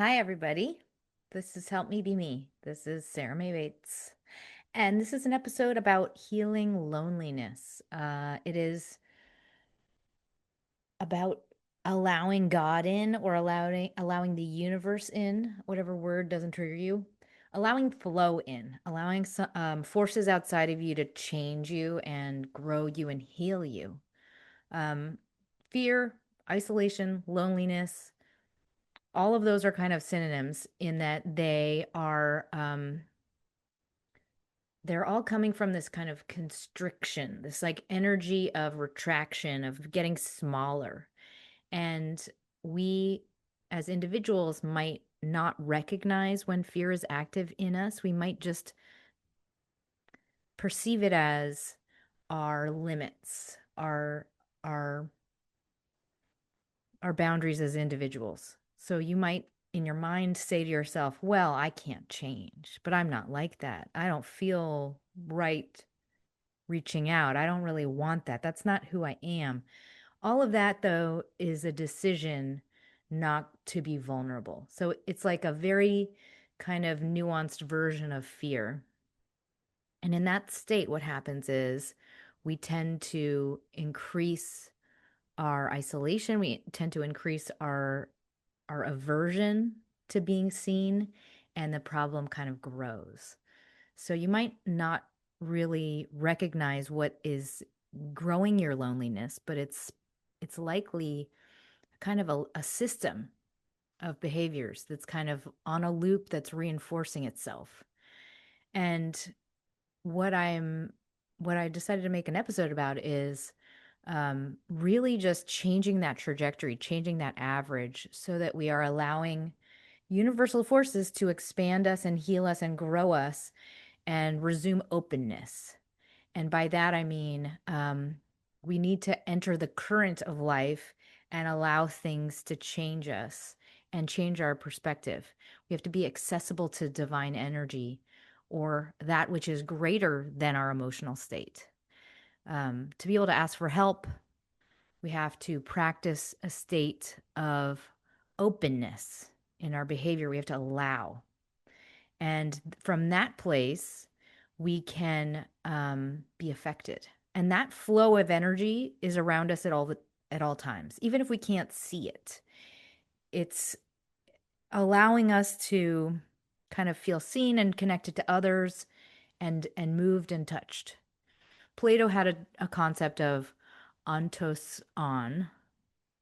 Hi, everybody. This is Help Me Be Me. This is Sarah Mae Bates. And this is an episode about healing loneliness. It is about allowing God in or allowing the universe in, whatever word doesn't trigger you, allowing flow in, allowing forces outside of you to change you and grow you and heal you. Um, Fear, isolation, loneliness, all of those are kind of synonyms in that they're all coming from this kind of constriction, this like energy of retraction, of getting smaller. And we as individuals might not recognize when fear is active in us. We might just perceive it as our limits, our our boundaries as individuals. So you might in your mind say to yourself, well, I can't change, but I'm not like that. I don't feel right reaching out. I don't really want that. That's not who I am. All of that, though, is a decision not to be vulnerable. So it's like a very kind of nuanced version of fear. And in that state, what happens is we tend to increase our isolation. We tend to increase our aversion to being seen, and the problem kind of grows. So you might not really recognize what is growing your loneliness, but it's likely kind of a system of behaviors that's kind of on a loop that's reinforcing itself. And what I'm what I decided to make an episode about is really just changing that trajectory, changing that average so that we are allowing universal forces to expand us and heal us and grow us and resume openness. And by that, I mean, we need to enter the current of life and allow things to change us and change our perspective. We have to be accessible to divine energy or that which is greater than our emotional state. To be able to ask for help, we have to practice a state of openness in our behavior. We have to allow. And from that place, we can be affected. And that flow of energy is around us at all times, even if we can't see it. It's allowing us to kind of feel seen and connected to others and moved and touched. Plato had a concept of ontos on,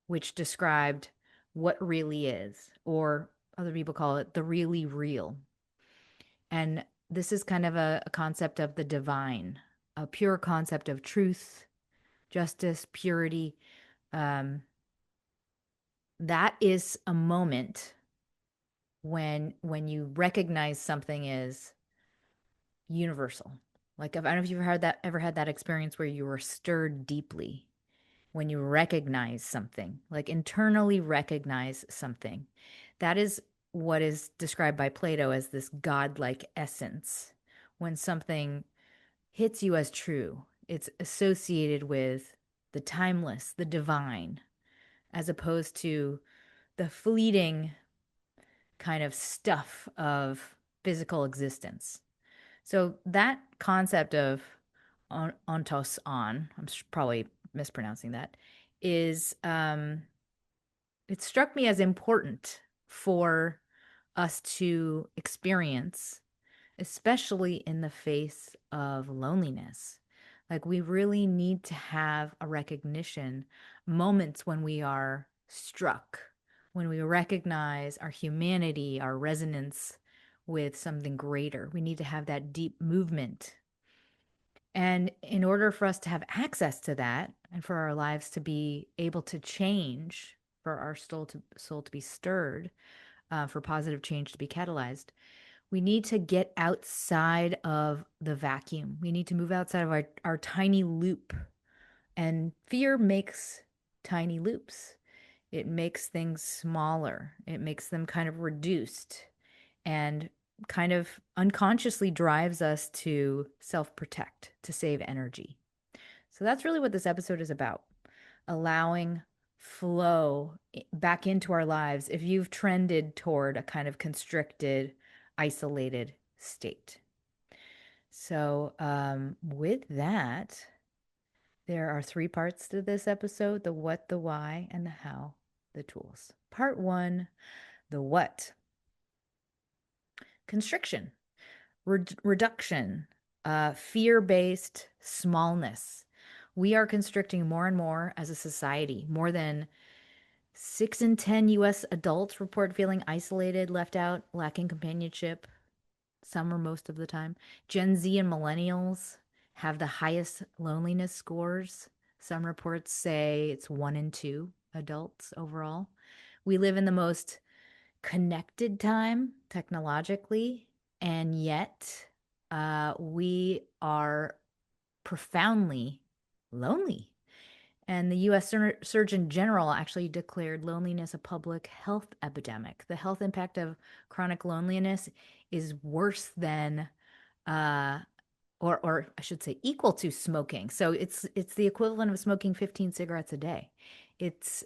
which described what really is, or other people call it the really real. And this is kind of a concept of the divine, a pure concept of truth, justice, purity. Um, that is a moment when you recognize something is universal. Like I don't know if you've heard that ever had that experience where you were stirred deeply when you recognize something, like internally recognize something. That is what is described by Plato as this godlike essence. When something hits you as true, it's associated with the timeless, the divine, as opposed to the fleeting kind of stuff of physical existence. So that concept of ontos on, I'm probably mispronouncing that, is it struck me as important for us to experience, especially in the face of loneliness. Like we really need to have a recognition, moments when we are struck, when we recognize our humanity, our resonance with something greater. We need to have that deep movement. And in order for us to have access to that and for our lives to be able to change, for our soul to be stirred, for positive change to be catalyzed, we need to get outside of the vacuum. We need to move outside of our tiny loop. And fear makes tiny loops. It makes things smaller. It makes them kind of reduced and kind of unconsciously drives us to self protect, to save energy. So that's really what this episode is about, allowing flow back into our lives if you've trended toward a kind of constricted, isolated state. So, with that, there are three parts to this episode: the what, the why, and the how, the tools. Part one, the what. Constriction, reduction, fear-based smallness. We are constricting more and more as a society. More than 6 in 10 US adults report feeling isolated, left out, lacking companionship, some or most of the time. Gen Z and millennials have the highest loneliness scores. Some reports say it's 1 in 2 adults overall. We live in the most connected time technologically, and yet we are profoundly lonely. And the US Surgeon General actually declared loneliness a public health epidemic. The health impact of chronic loneliness is worse than, uh, or I should say, equal to smoking. So it's the equivalent of smoking 15 cigarettes a day. It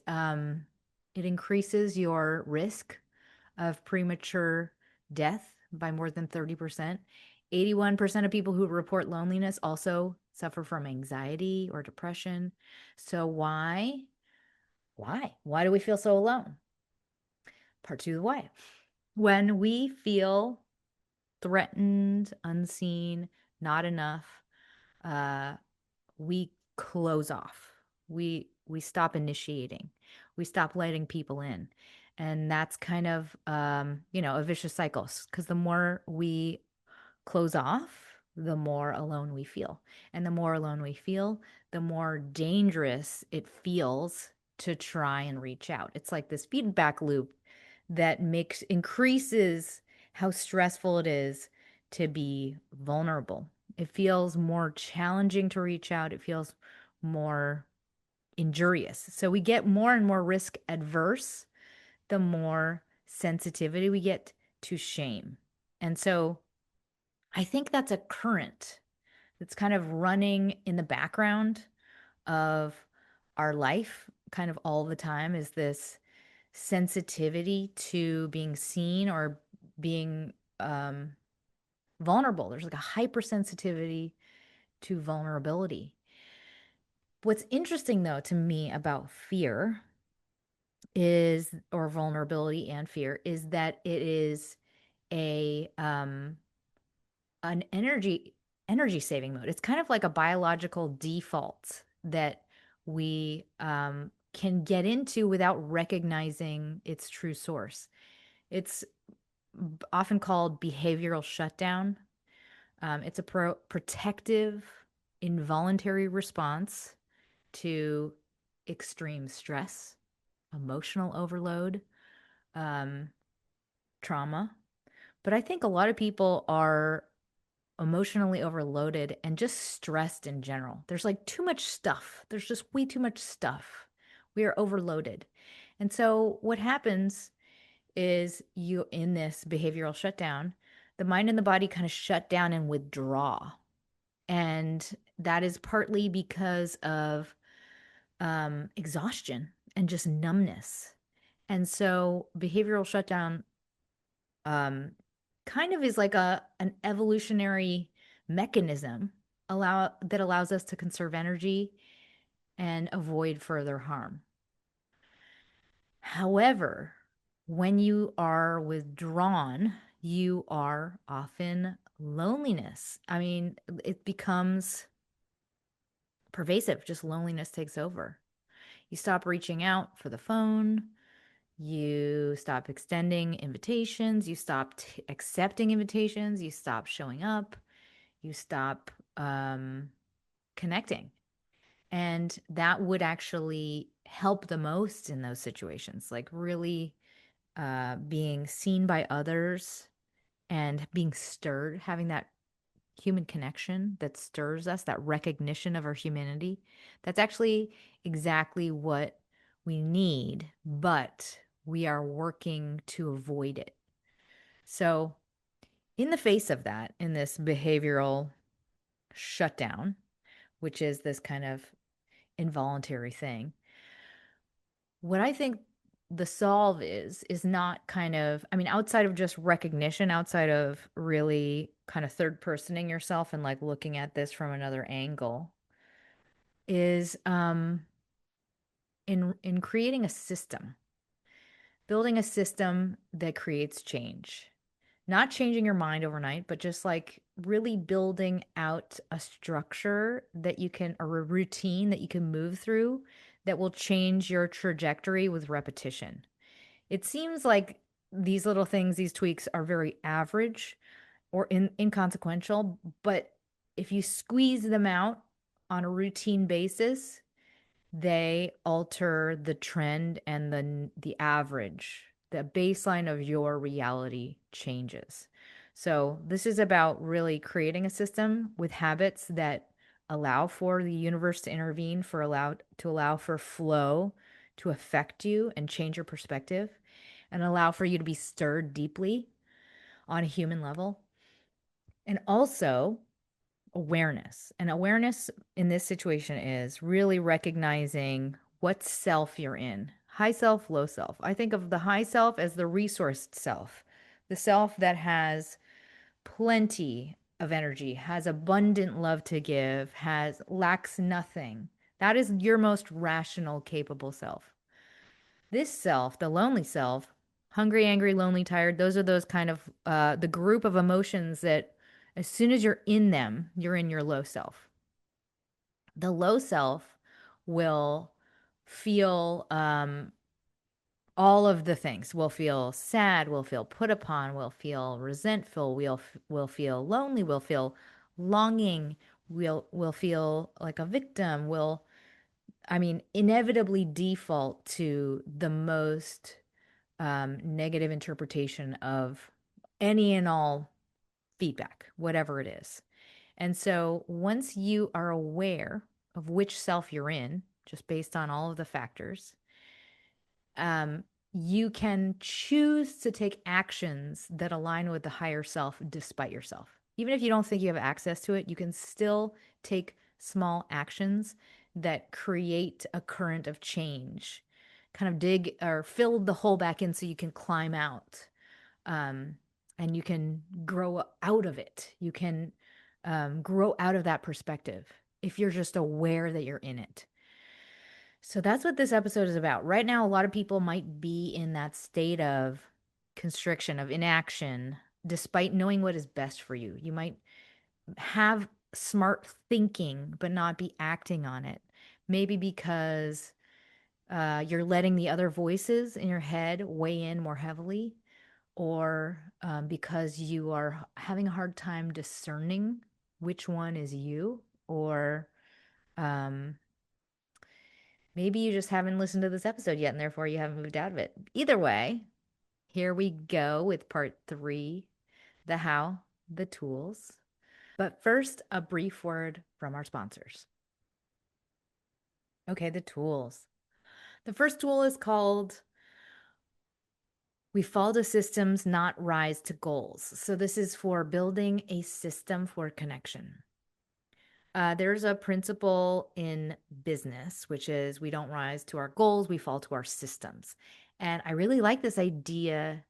increases your risk of premature death by more than 30%. 81% of people who report loneliness also suffer from anxiety or depression. So why? Why? Why do we feel so alone? Part two, the why. When we feel threatened, unseen, not enough, uh, we close off. We stop initiating. We stop letting people in. And that's kind of a vicious cycle, because the more we close off, the more alone we feel. And the more alone we feel, the more dangerous it feels to try and reach out. It's like this feedback loop that increases how stressful it is to be vulnerable. It feels more challenging to reach out. It feels more injurious. So we get more and more risk adverse the more sensitivity we get to shame. And so I think that's a current that's kind of running in the background of our life kind of all the time, is this sensitivity to being seen or being vulnerable. There's like a hypersensitivity to vulnerability. What's interesting though to me about fear is, or vulnerability and fear, is that it is a an energy saving mode. It's kind of like a biological default that we can get into without recognizing its true source. It's often called behavioral shutdown. It's a protective, involuntary response to extreme stress, emotional overload, um, trauma. But I think a lot of people are emotionally overloaded and just stressed in general. There's like too much stuff. There's just way too much stuff. We are overloaded. And so what happens is, you in this behavioral shutdown, the mind and the body kind of shut down and withdraw. And that is partly because of exhaustion and just numbness. And so behavioral shutdown um, kind of is like an evolutionary mechanism that allows us to conserve energy and avoid further harm. However, when you are withdrawn, you are often loneliness. I mean, it becomes pervasive, just loneliness takes over. You stop reaching out for the phone. You stop extending invitations. You stop accepting invitations. You stop showing up. You stop connecting. And that would actually help the most in those situations, like really being seen by others and being stirred, having that human connection that stirs us, that recognition of our humanity. That's actually exactly what we need, but we are working to avoid it. So, in the face of that, in this behavioral shutdown, which is this kind of involuntary thing, What I think the solve is not kind of, I mean, outside of just recognition, outside of really kind of third personing yourself and like looking at this from another angle, is in creating a system, building a system that creates change. Not changing your mind overnight, but just like really building out a structure that you can, or a routine that you can move through that will change your trajectory with repetition. It seems like these little things, these tweaks are very average or inconsequential, but if you squeeze them out on a routine basis, they alter the trend and the average. The baseline of your reality changes. So this is about really creating a system with habits that allow for the universe to intervene, for allow for flow to affect you and change your perspective, and allow for you to be stirred deeply on a human level. And also awareness. And awareness in this situation is really recognizing what self you're in, high self, low self. I think of the high self as the resourced self, the self that has plenty of energy, has abundant love to give, has lacks nothing. That is your most rational, capable self. This self, the lonely self, hungry, angry, lonely, tired, those are those kind of the group of emotions that as soon as you're in them, you're in your low self. The low self will feel all of the things. We'll feel sad, we'll feel put upon, we'll feel resentful, we'll feel lonely, we'll feel longing, we'll feel like a victim, we'll, I mean, inevitably default to the most negative interpretation of any and all feedback, whatever it is. And so once you are aware of which self you're in, just based on all of the factors, you can choose to take actions that align with the higher self despite yourself. Even if you don't think you have access to it, you can still take small actions that create a current of change, kind of dig or fill the hole back in so you can climb out. Um, and you can grow out of it. You can grow out of that perspective if you're just aware that you're in it. So that's what this episode is about. Right now, a lot of people might be in that state of constriction, of inaction, despite knowing what is best for you. You might have smart thinking, but not be acting on it. Maybe because you're letting the other voices in your head weigh in more heavily, or because you are having a hard time discerning which one is you, or um, maybe you just haven't listened to this episode yet and therefore you haven't moved out of it. Either way, here we go with part three, the how, the tools. But first, a brief word from our sponsors. Okay, the tools. The first tool is called We Fall to Systems, Not Rise to Goals. So this is for building a system for connection. There's a principle in business, which is we don't rise to our goals, we fall to our systems. And I really like this idea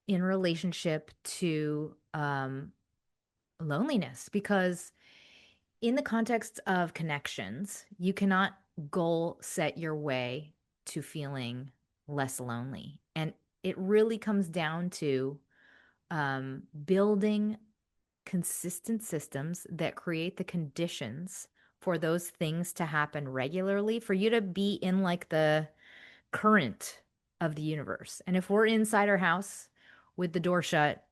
in relationship to loneliness, because in the context of connections, you cannot goal set your way to feeling less lonely. And it really comes down to building consistent systems that create the conditions for those things to happen regularly, for you to be in like the current of the universe. And if we're inside our house with the door shut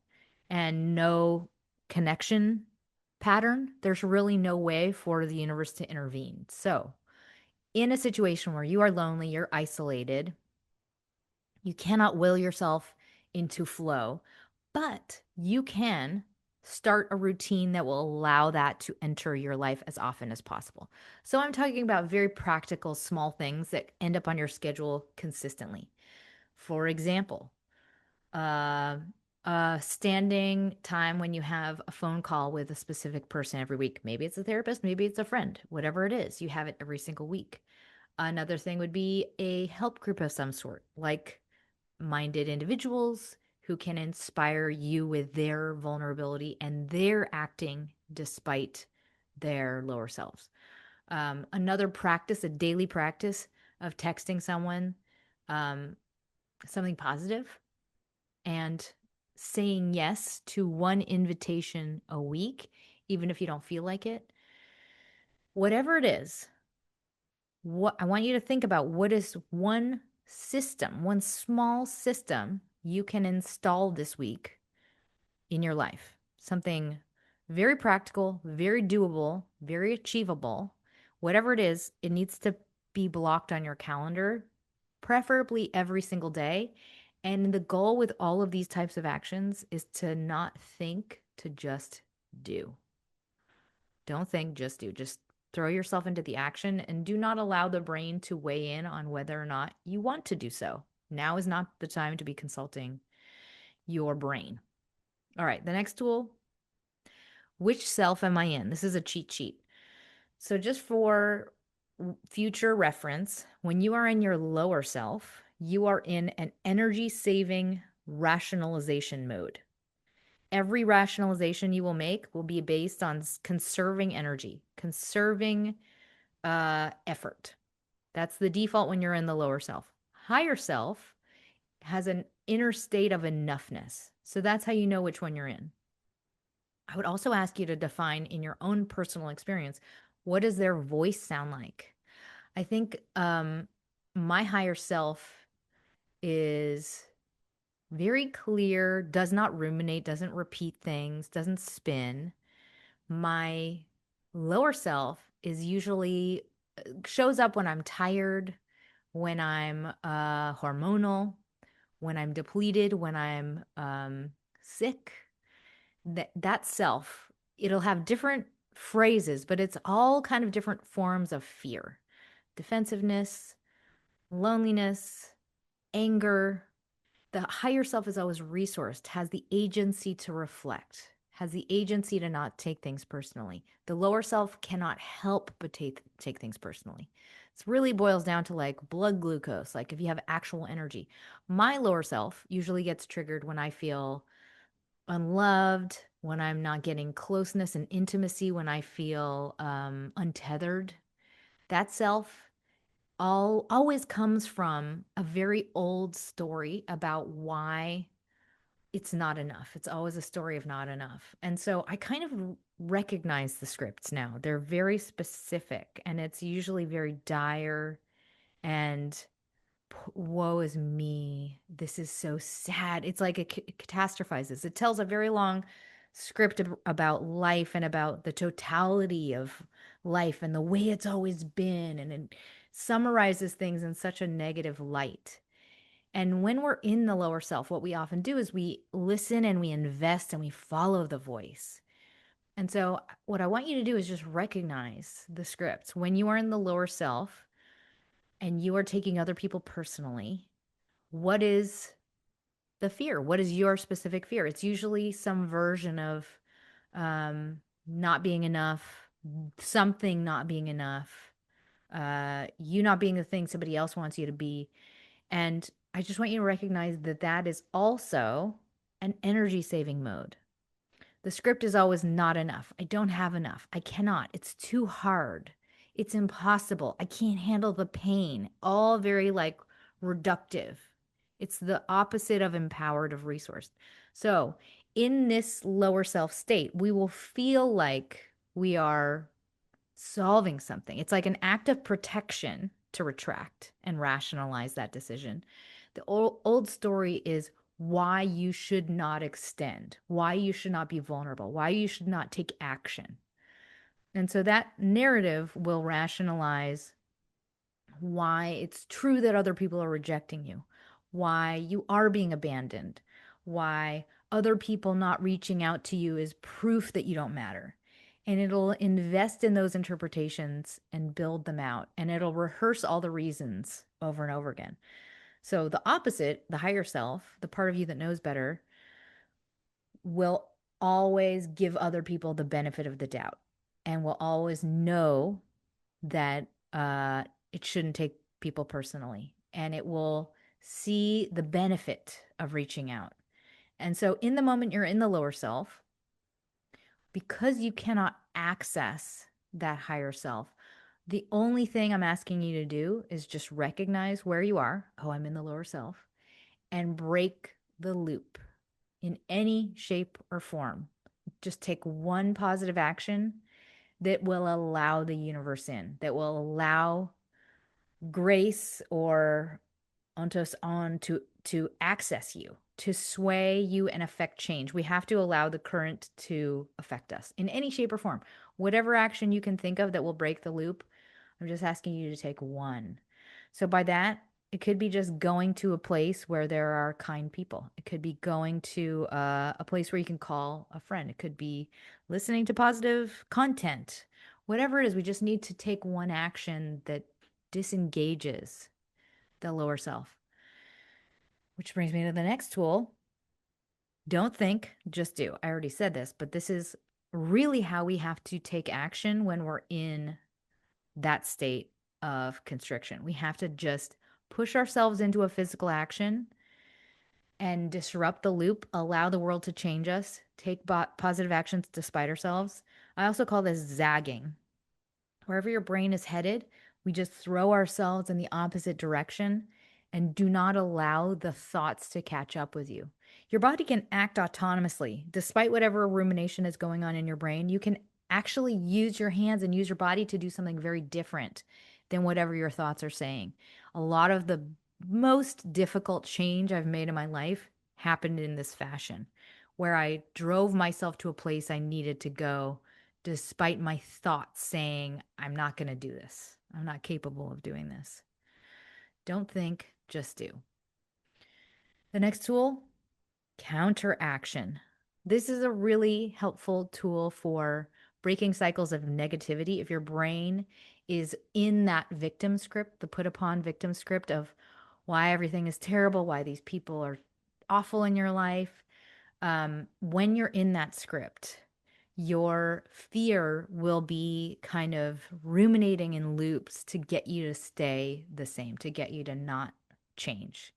and no connection pattern, there's really no way for the universe to intervene. So, in a situation where you are lonely, you're isolated, you cannot will yourself into flow, but you can start a routine that will allow that to enter your life as often as possible. So I'm talking about very practical, small things that end up on your schedule consistently. For example, uh, standing time when you have a phone call with a specific person every week. Maybe it's a therapist, maybe it's a friend, whatever it is, you have it every single week. Another thing would be a help group of some sort, like minded individuals who can inspire you with their vulnerability and their acting despite their lower selves. Another practice, a daily practice of texting someone um, something positive and saying yes to one invitation a week, even if you don't feel like it. Whatever it is, what I want you to think about, what is one system, one small system you can install this week in your life. Something very practical, very doable, very achievable. Whatever it is, it needs to be blocked on your calendar, preferably every single day. And the goal with all of these types of actions is to not think, to just do. Don't think, just do. Just throw yourself into the action and do not allow the brain to weigh in on whether or not you want to do so. Now is not the time to be consulting your brain. All right, the next tool, which self am I in? This is a cheat sheet. So, just for future reference, when you are in your lower self, you are in an energy saving rationalization mode. Every rationalization you will make will be based on conserving energy, conserving effort. That's the default when you're in the lower self. Higher self has an inner state of enoughness. So that's how you know which one you're in. I would also ask you to define in your own personal experience, what does their voice sound like? I think my higher self is very clear, does not ruminate, doesn't repeat things, doesn't spin. My lower self is usually shows up when I'm tired, when I'm hormonal, when I'm depleted, when I'm sick. That self, it'll have different phrases, but it's all kind of different forms of fear, defensiveness, loneliness, anger. The higher self is always resourced, has the agency to reflect, has the agency to not take things personally. The lower self cannot help but take things personally. It really boils down to like blood glucose, like if you have actual energy. My lower self usually gets triggered when I feel unloved, when I'm not getting closeness and intimacy, when I feel untethered. That self always comes from a very old story about why it's not enough. It's always a story of not enough. And so I kind of recognize the scripts now. They're very specific and it's usually very dire and woe is me. This is so sad. It's like it catastrophizes. It tells a very long script about life and about the totality of life and the way it's always been. And it summarizes things in such a negative light. And when we're in the lower self, what we often do is we listen and we invest and we follow the voice. And so, what I want you to do is just recognize the scripts. When you are in the lower self and you are taking other people personally, what is the fear? What is your specific fear? It's usually some version of not being enough, something not being enough, you not being the thing somebody else wants you to be. And I just want you to recognize that that is also an energy saving mode. The script is always not enough. I don't have enough. I cannot. It's too hard. It's impossible. I can't handle the pain. All very like reductive. It's the opposite of empowered, of resourced. So, in this lower self state, we will feel like we are solving something. It's like an act of protection to retract and rationalize that decision. The old story is why you should not extend, why you should not be vulnerable, why you should not take action. And so that narrative will rationalize why it's true that other people are rejecting you, why you are being abandoned, why other people not reaching out to you is proof that you don't matter. And it'll invest in those interpretations and build them out. And it'll rehearse all the reasons over and over again. So the opposite, the higher self, the part of you that knows better, will always give other people the benefit of the doubt and will always know that it shouldn't take people personally, and it will see the benefit of reaching out. And so, in the moment you're in the lower self, because you cannot access that higher self, the only thing I'm asking you to do is just recognize where you are. Oh, I'm in the lower self, and break the loop in any shape or form. Just take one positive action that will allow the universe in, that will allow grace or ontos on to access you, to sway you and affect change. We have to allow the current to affect us in any shape or form. Whatever action you can think of that will break the loop, I'm just asking you to take one. So by that, it could be just going to a place where there are kind people. It could be going to a place where you can call a friend. It could be listening to positive content. Whatever it is, we just need to take one action that disengages the lower self. Which brings me to the next tool. Don't think, just do. I already said this, but this is really how we have to take action when we're in that state of constriction. We have to just push ourselves into a physical action and disrupt the loop, allow the world to change us, take positive actions despite ourselves. I also call this zagging. Wherever your brain is headed, we just throw ourselves in the opposite direction and do not allow the thoughts to catch up with you. Your body can act autonomously. Despite whatever rumination is going on in your brain, you can actually use your hands and use your body to do something very different than whatever your thoughts are saying. A lot of the most difficult change I've made in my life happened in this fashion, where I drove myself to a place I needed to go despite my thoughts saying, I'm not going to do this. I'm not capable of doing this. Don't think, just do. The next tool, counteraction. This is a really helpful tool for breaking cycles of negativity. If your brain is in that victim script, the put upon victim script of why everything is terrible, why these people are awful in your life, when you're in that script, your fear will be kind of ruminating in loops to get you to stay the same, to get you to not change.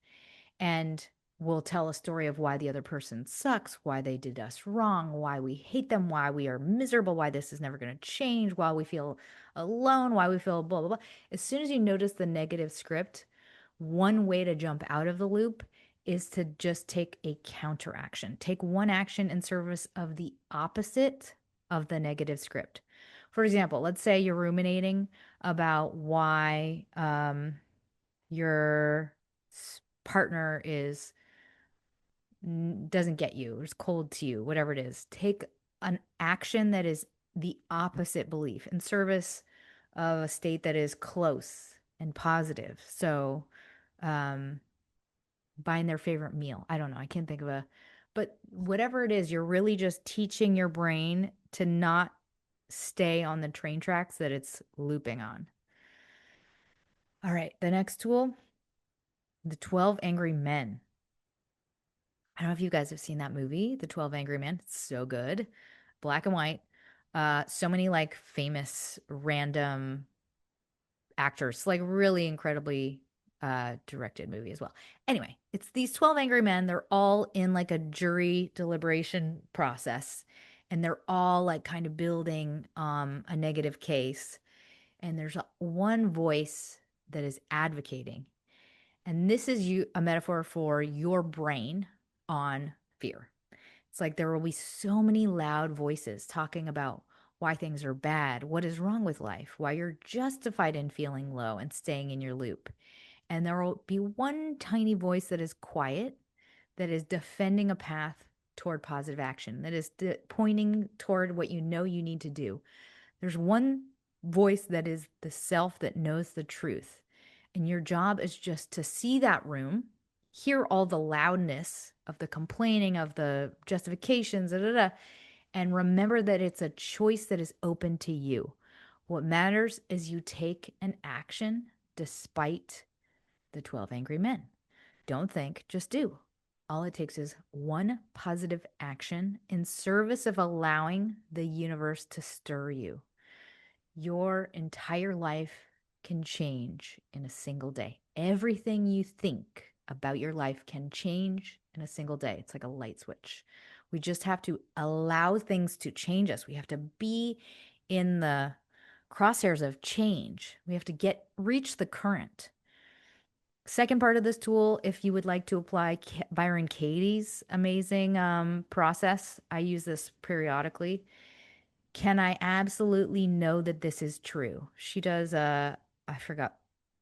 And we'll tell a story of why the other person sucks, why they did us wrong, why we hate them, why we are miserable, why this is never going to change, why we feel alone, why we feel blah, blah, blah. As soon as you notice the negative script, one way to jump out of the loop is to just take a counteraction. Take one action in service of the opposite of the negative script. For example, let's say you're ruminating about why your partner doesn't get you, or is cold to you, whatever it is. Take an action that is the opposite belief in service of a state that is close and positive. So, buying their favorite meal. I don't know. I can't think of but whatever it is, you're really just teaching your brain to not stay on the train tracks that it's looping on. All right. The next tool, the 12 Angry Men. I don't know if you guys have seen that movie, The 12 Angry Men. It's so good. Black and white. So many like famous random actors, like really incredibly directed movie as well. Anyway, it's these 12 angry men. They're all in like a jury deliberation process, and they're all like kind of building a negative case. And there's one voice that is advocating. And this is a metaphor for your brain on fear. It's like there will be so many loud voices talking about why things are bad, what is wrong with life, why you're justified in feeling low and staying in your loop. And there will be one tiny voice that is quiet, that is defending a path toward positive action, that is pointing toward what you know you need to do. There's one voice that is the self that knows the truth. And your job is just to see that room, hear all the loudness of the complaining, of the justifications, and remember that it's a choice that is open to you. What matters is you take an action despite the 12 angry men. Don't think, just do. All it takes is one positive action in service of allowing the universe to stir you. Your entire life can change in a single day. Everything you think about your life can change in a single day. It's like a light switch. We just have to allow things to change us. We have to be in the crosshairs of change. We have to reach the current. Second part of this tool, if you would like to apply Byron Katie's amazing process, I use this periodically. Can I absolutely know that this is true? She does I forgot,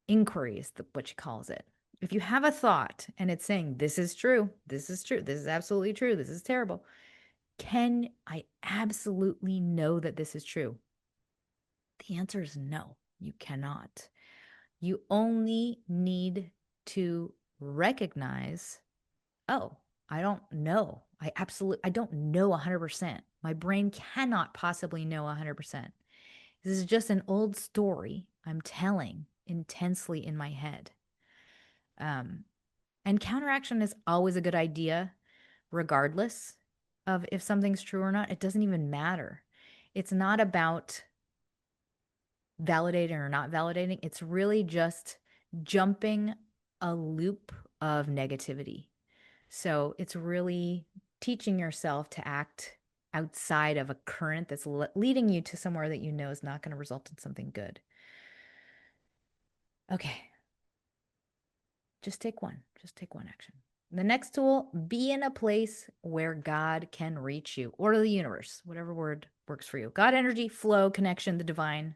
inquiries, what she calls it. If you have a thought and it's saying, this is true, this is true, this is absolutely true, this is terrible, can I absolutely know that this is true? The answer is no, you cannot. You only need to recognize, oh, I don't know. I don't know 100%. My brain cannot possibly know 100%. This is just an old story I'm telling intensely in my head. And counteraction is always a good idea, regardless of if something's true or not. It doesn't even matter. It's not about validating or not validating. It's really just jumping a loop of negativity. So it's really teaching yourself to act outside of a current that's leading you to somewhere that you know is not going to result in something good. Okay. Just take one. Just take one action. The next tool, be in a place where God can reach you, or the universe, whatever word works for you. God, energy, flow, connection, the divine.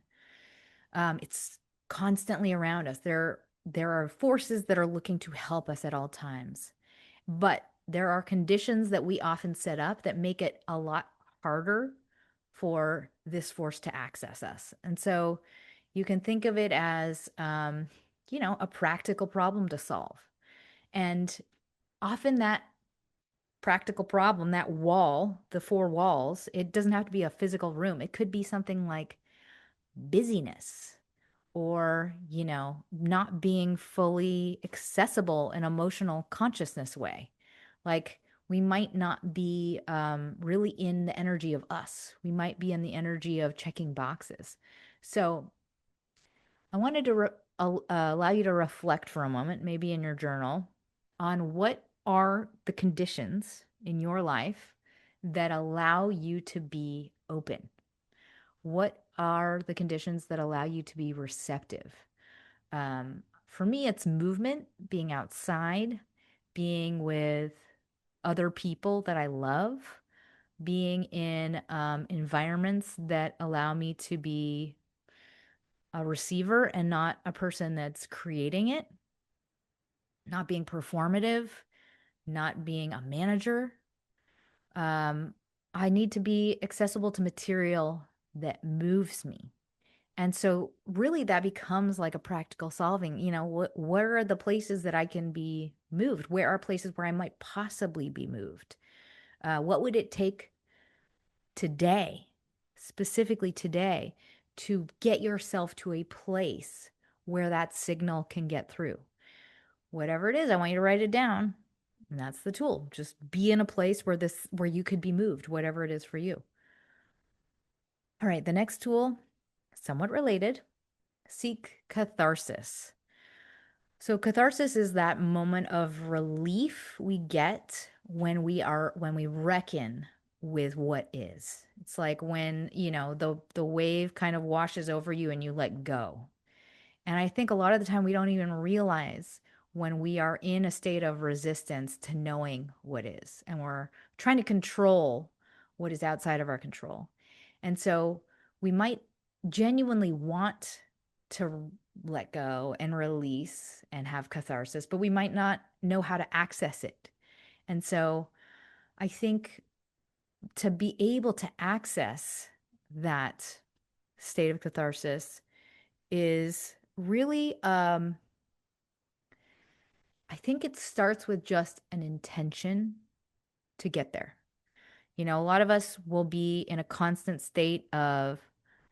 It's constantly around us. There are forces that are looking to help us at all times. But there are conditions that we often set up that make it a lot harder for this force to access us. And so you can think of it as, a practical problem to solve. And often that practical problem, that wall, the four walls, it doesn't have to be a physical room. It could be something like busyness or, not being fully accessible in emotional consciousness way. Like we might not be really in the energy of us. We might be in the energy of checking boxes. So I wanted to allow you to reflect for a moment, maybe in your journal, on what are the conditions in your life that allow you to be open. What are the conditions that allow you to be receptive? For me, it's movement, being outside, being with other people that I love, being in environments that allow me to be a receiver and not a person that's creating it, not being performative, not being a manager. Um, I need to be accessible to material that moves me. And so really that becomes like a practical solving, where are the places that I can be moved? Where are places where I might possibly be moved? What would it take today, specifically today, to get yourself to a place where that signal can get through? Whatever it is, I want you to write it down. And that's the tool. Just be in a place where you could be moved, whatever it is for you. All right, the next tool, somewhat related, seek catharsis. So catharsis is that moment of relief we get when we reckon with what is. It's like when, the wave kind of washes over you and you let go. And I think a lot of the time we don't even realize when we are in a state of resistance to knowing what is, and we're trying to control what is outside of our control. And so we might genuinely want to let go and release and have catharsis, but we might not know how to access it. And so I think to be able to access that state of catharsis is really, I think it starts with just an intention to get there. A lot of us will be in a constant state of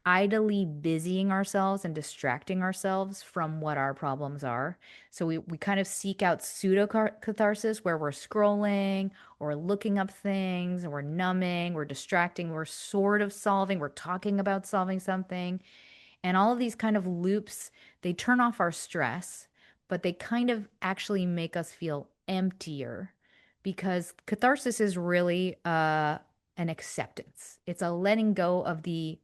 idly busying ourselves and distracting ourselves from what our problems are. So we kind of seek out pseudo catharsis where we're scrolling or looking up things and we're numbing, we're distracting, we're sort of solving, we're talking about solving something. And all of these kind of loops, they turn off our stress, but they kind of actually make us feel emptier because catharsis is really an acceptance. It's a letting go of the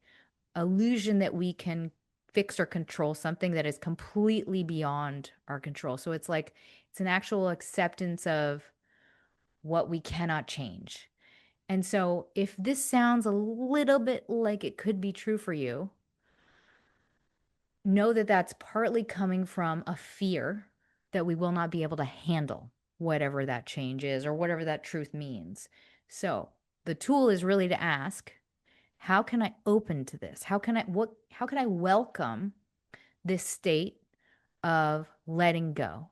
illusion that we can fix or control something that is completely beyond our control. So it's like it's an actual acceptance of what we cannot change. And so if this sounds a little bit like it could be true for you, know that that's partly coming from a fear that we will not be able to handle whatever that change is or whatever that truth means. So the tool is really to ask, how can I open to this? How can I welcome this state of letting go?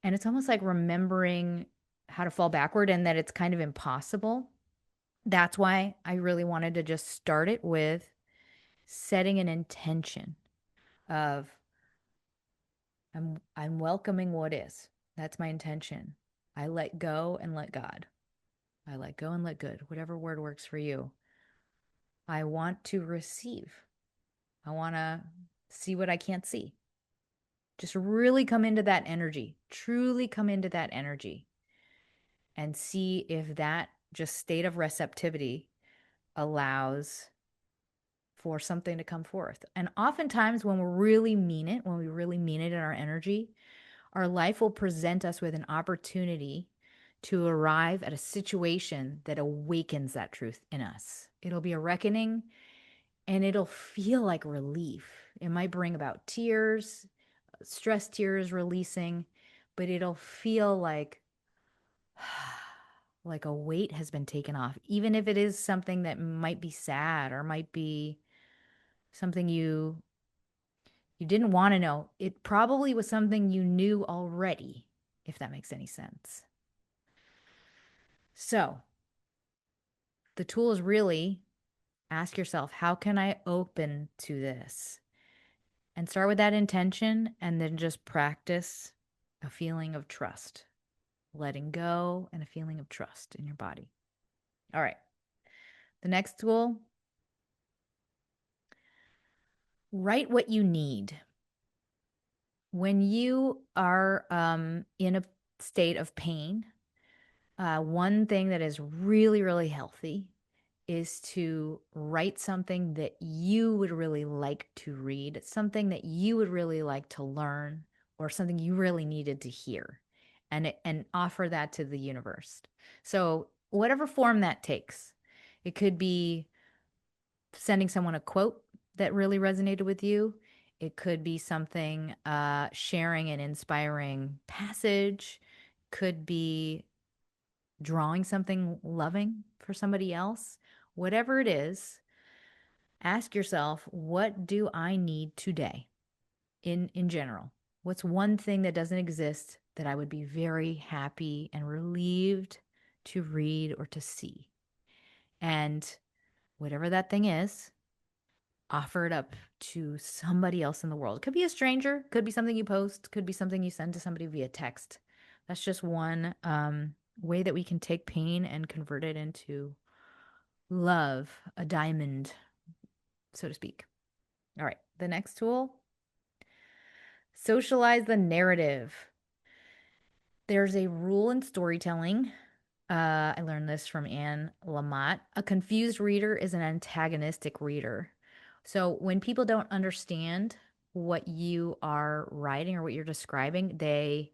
And it's almost like remembering how to fall backward and that it's kind of impossible. That's why I really wanted to just start it with setting an intention of I'm welcoming what is. That's my intention. I let go and let God. I let go and let good, whatever word works for you. I want to receive. I want to see what I can't see. Just really come into that energy, truly come into that energy and see if that just state of receptivity allows for something to come forth. And oftentimes, when we really mean it, when we really mean it in our energy, our life will present us with an opportunity to arrive at a situation that awakens that truth in us. It'll be a reckoning and it'll feel like relief. It might bring about tears, stress tears releasing, but it'll feel like a weight has been taken off, even if it is something that might be sad or might be something you didn't want to know. It probably was something you knew already, if that makes any sense. So, the tool is really ask yourself, how can I open to this? And start with that intention and then just practice a feeling of trust, letting go, and a feeling of trust in your body. All right. The next tool, write what you need. When you are in a state of pain, one thing that is really, really healthy is to write something that you would really like to read, something that you would really like to learn, or something you really needed to hear, and offer that to the universe. So whatever form that takes, it could be sending someone a quote that really resonated with you. It could be something, sharing an inspiring passage, could be drawing something loving for somebody else. Whatever it is, ask yourself, what do I need today in general? What's one thing that doesn't exist that I would be very happy and relieved to read or to see? And whatever that thing is, offer it up to somebody else in the world. It could be a stranger, could be something you post, could be something you send to somebody via text. That's just one way that we can take pain and convert it into love, a diamond, so to speak. All right, the next tool, socialize the narrative. There's a rule in storytelling. I learned this from Anne Lamott. A confused reader is an antagonistic reader. So when people don't understand what you are writing or what you're describing, they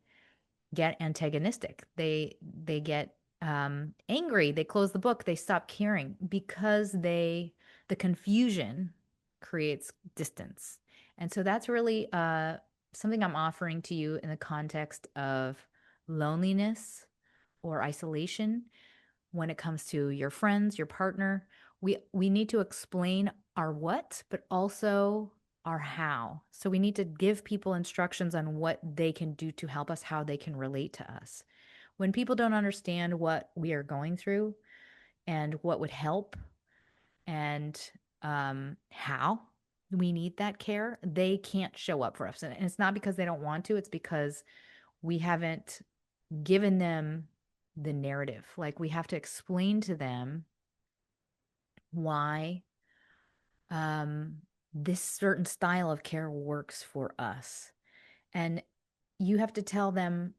get antagonistic. They get angry. They close the book. They stop caring because the confusion creates distance. And so that's really something I'm offering to you in the context of loneliness or isolation when it comes to your friends, your partner. We need to explain our what, but also our how. So we need to give people instructions on what they can do to help us, how they can relate to us. When people don't understand what we are going through and what would help and how we need that care, they can't show up for us. And it's not because they don't want to, it's because we haven't given them the narrative. Like we have to explain to them why this certain style of care works for us. And you have to tell them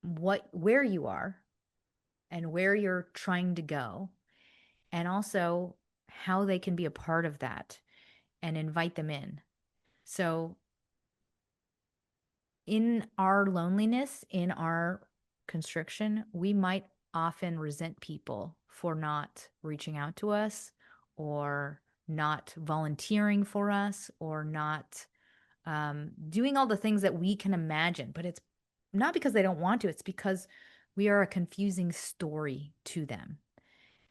where you are and where you're trying to go, and also how they can be a part of that and invite them in. So, in our loneliness, in our constriction, we might often resent people for not reaching out to us or not volunteering for us or not doing all the things that we can imagine. But it's not because they don't want to, it's because we are a confusing story to them.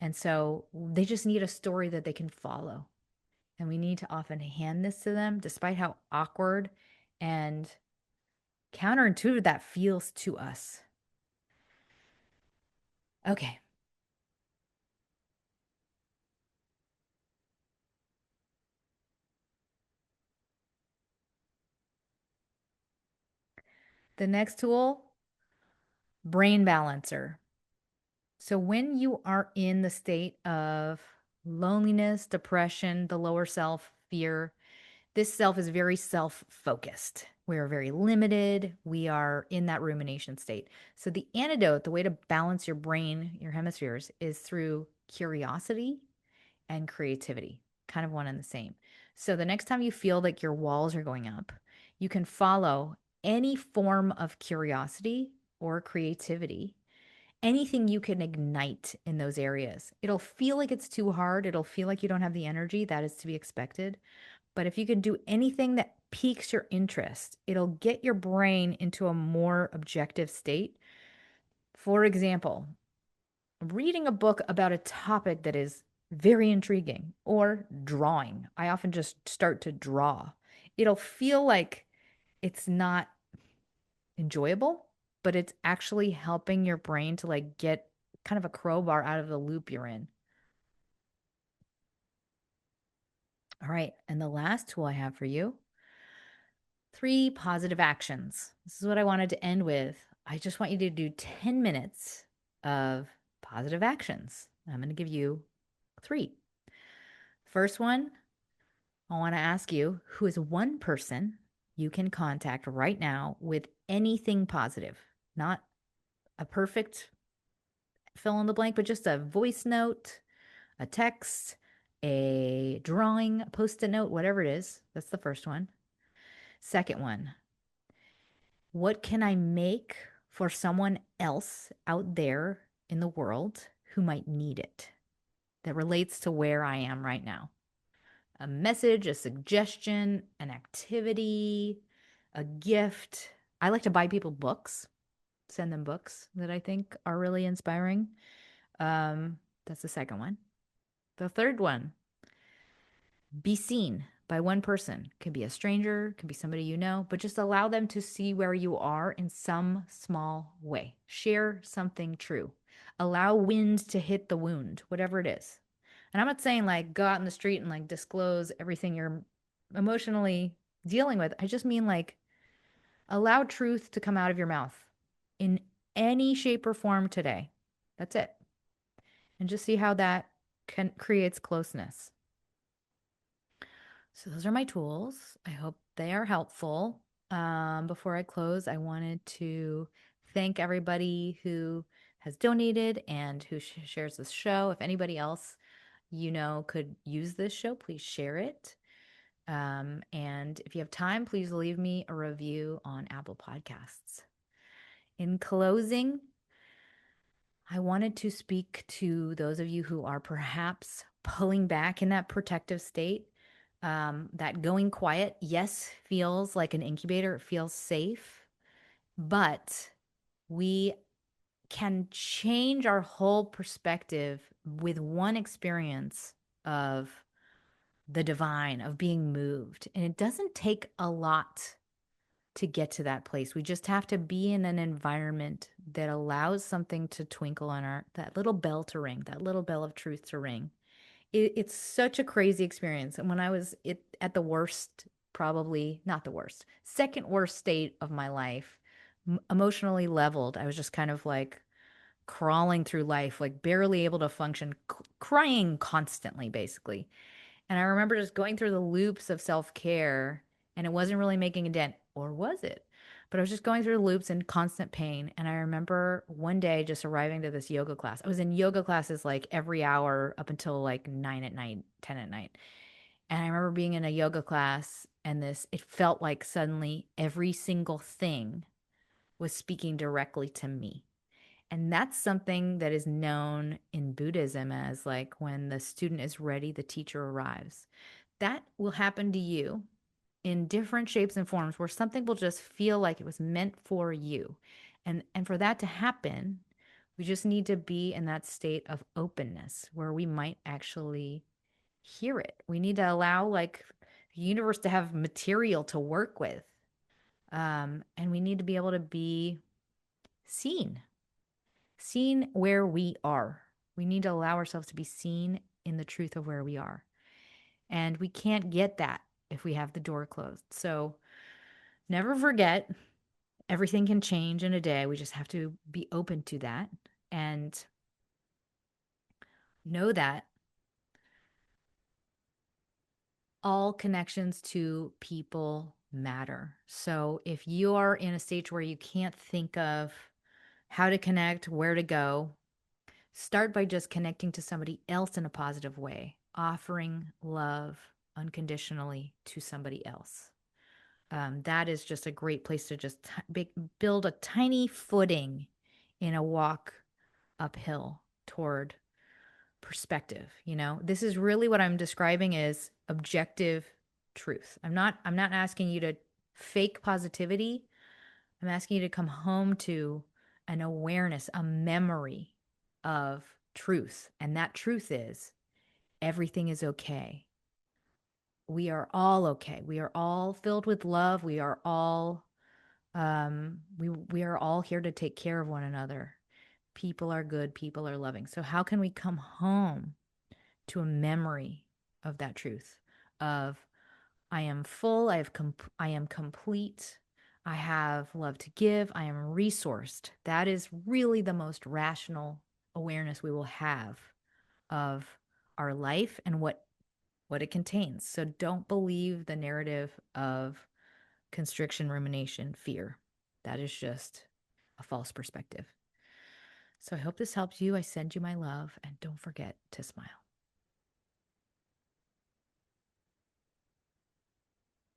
And so they just need a story that they can follow. And we need to often hand this to them, despite how awkward and counterintuitive that feels to us. Okay. The next tool, brain balancer. So when you are in the state of loneliness, depression, the lower self, fear, this self is very self focused. We are very limited. We are in that rumination state. So, the antidote, the way to balance your brain, your hemispheres, is through curiosity and creativity, kind of one and the same. So, the next time you feel like your walls are going up, you can follow any form of curiosity or creativity, anything you can ignite in those areas. It'll feel like it's too hard. It'll feel like you don't have the energy. That is to be expected. But if you can do anything that piques your interest, it'll get your brain into a more objective state. For example, reading a book about a topic that is very intriguing or drawing. I often just start to draw. It'll feel like it's not enjoyable, but it's actually helping your brain to like get kind of a crowbar out of the loop you're in. All right. And the last tool I have for you, 3 positive actions. This is what I wanted to end with. I just want you to do 10 minutes of positive actions. I'm going to give you 3. First one, I want to ask you, who is one person you can contact right now with anything positive? Not a perfect fill in the blank, but just a voice note, a text, a drawing, a post-it note, whatever it is. That's the first one. Second one, what can I make for someone else out there in the world who might need it that relates to where I am right now? A message, a suggestion, an activity, a gift. I like to buy people books, send them books that I think are really inspiring. That's the second one. The third one, be seen by one person. Could be a stranger, could be somebody you know, but just allow them to see where you are in some small way. Share something true. Allow wind to hit the wound, whatever it is. And I'm not saying like go out in the street and like disclose everything you're emotionally dealing with. I just mean like allow truth to come out of your mouth in any shape or form today. That's it. And just see how that creates closeness. So those are my tools. I hope they are helpful. Before I close, I wanted to thank everybody who has donated and who shares this show. If anybody else you know could use this show, please share it. And if you have time, please leave me a review on Apple Podcasts. In closing, I wanted to speak to those of you who are perhaps pulling back in that protective state. That going quiet, yes, feels like an incubator, it feels safe, but we can change our whole perspective with one experience of the divine, of being moved. And it doesn't take a lot to get to that place. We just have to be in an environment that allows something to twinkle on that little bell to ring, that little bell of truth to ring. It's such a crazy experience. And when I was at the worst, probably not the worst, second worst state of my life, emotionally leveled, I was just kind of like crawling through life, like barely able to function, crying constantly, basically. And I remember just going through the loops of self-care and it wasn't really making a dent, or was it? But I was just going through the loops in constant pain. And I remember one day just arriving to this yoga class. I was in yoga classes like every hour up until like 9 at night, 10 at night. And I remember being in a yoga class and it felt like suddenly every single thing was speaking directly to me. And that's something that is known in Buddhism as like when the student is ready, the teacher arrives. That will happen to you in different shapes and forms where something will just feel like it was meant for you. And for that to happen, we just need to be in that state of openness where we might actually hear it. We need to allow like the universe to have material to work with. And we need to be able to be seen seen where we are. We need to allow ourselves to be seen in the truth of where we are. And we can't get that if we have the door closed. So never forget, everything can change in a day. We just have to be open to that and know that all connections to people matter. So if you are in a stage where you can't think of how to connect, where to go, start by just connecting to somebody else in a positive way, offering love unconditionally to somebody else. That is just a great place to just build a tiny footing in a walk uphill toward perspective. This is really what I'm describing is objective truth. I'm not asking you to fake positivity. I'm asking you to come home to an awareness, a memory of truth. And that truth is everything is okay. We are all okay. We are all filled with love. We are all here to take care of one another. People are good, people are loving. So how can we come home to a memory of that truth of I am full, I am complete. I have love to give. I am resourced. That is really the most rational awareness we will have of our life and what it contains. So don't believe the narrative of constriction, rumination, fear. That is just a false perspective. So I hope this helps you. I send you my love and don't forget to smile.